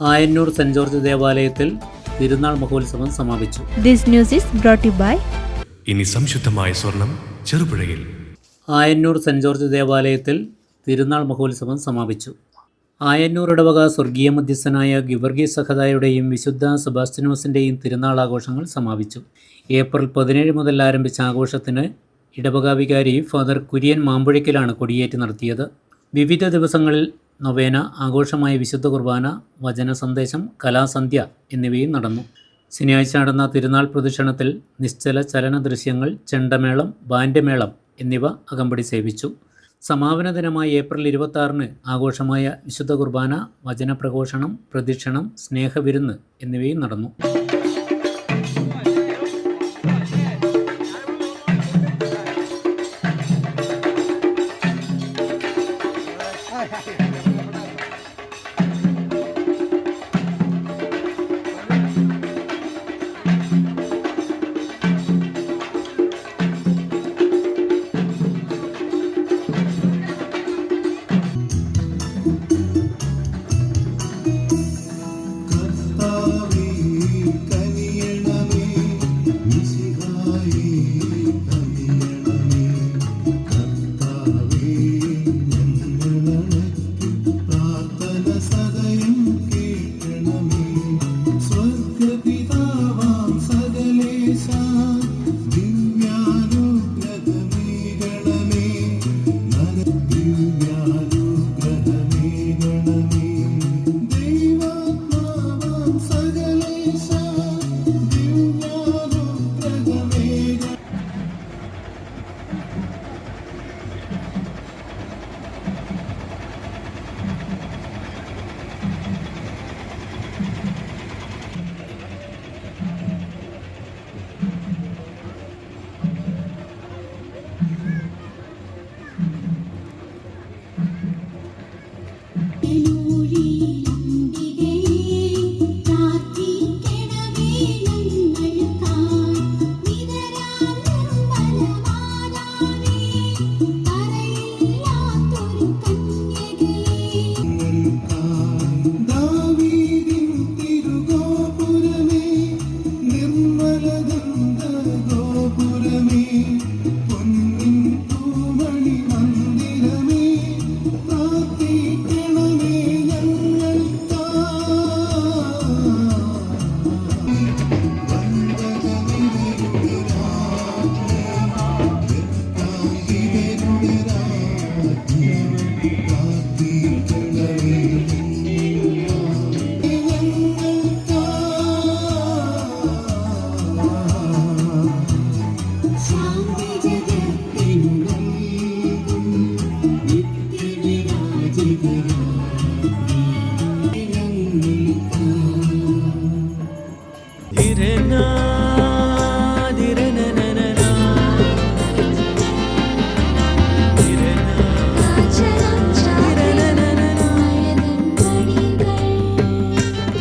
Ayannur saint George ദേവാലയത്തിൽ തിരുനാൾ മഹോത്സവം സമാപിച്ചു. This news is brought you by ഇനി സംശുദ്ധമായ സ്വർണം ചെറുപുഴയിൽ. ആയന്നൂർ സെന്റ് ജോർജ് ദേവാലയത്തിൽ തിരുനാൾ മഹോത്സവം സമാപിച്ചു. ആയന്നൂർ ഇടവക സ്വർഗീയ മധ്യസ്ഥനായ ഗിവർഗീസ് സഹദായുടെയും വിശുദ്ധ സെബാസ്റ്റ്യനോസിൻ്റെയും തിരുനാൾ ആഘോഷങ്ങൾ സമാപിച്ചു. ഏപ്രിൽ 17 മുതൽ ആരംഭിച്ച ആഘോഷത്തിന് ഇടവക വികാരി ഫാദർ കുര്യൻ മാമ്പുഴയ്ക്കലാണ് കൊടിയേറ്റ് നടത്തിയത്. വിവിധ ദിവസങ്ങളിൽ നൊവേന, ആഘോഷമായ വിശുദ്ധ കുർബാന, വചന സന്ദേശം, കലാസന്ധ്യ എന്നിവയും നടന്നു. ശനിയാഴ്ച നടന്ന തിരുനാൾ പ്രദക്ഷിണത്തിൽ നിശ്ചല ചലന ദൃശ്യങ്ങൾ, ചെണ്ടമേളം, ബാൻഡ്യമേളം എന്നിവ അകമ്പടി സേവിച്ചു. സമാപന ദിനമായ ഏപ്രിൽ 26 ആഘോഷമായ വിശുദ്ധ കുർബാന, വചനപ്രഘോഷണം, പ്രദക്ഷിണം, സ്നേഹവിരുന്ന് എന്നിവയും നടന്നു.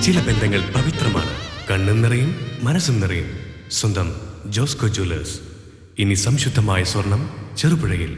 ചില ബന്ധങ്ങൾ പവിത്രമാണ്. കണ്ണും നിറയും, മനസ്സും നിറയും. സ്വന്തം ജോസ്കോ ജ്വല്ലേഴ്സ്. ഇനി സംശുദ്ധമായ സ്വർണം ചെറുപുഴയിൽ.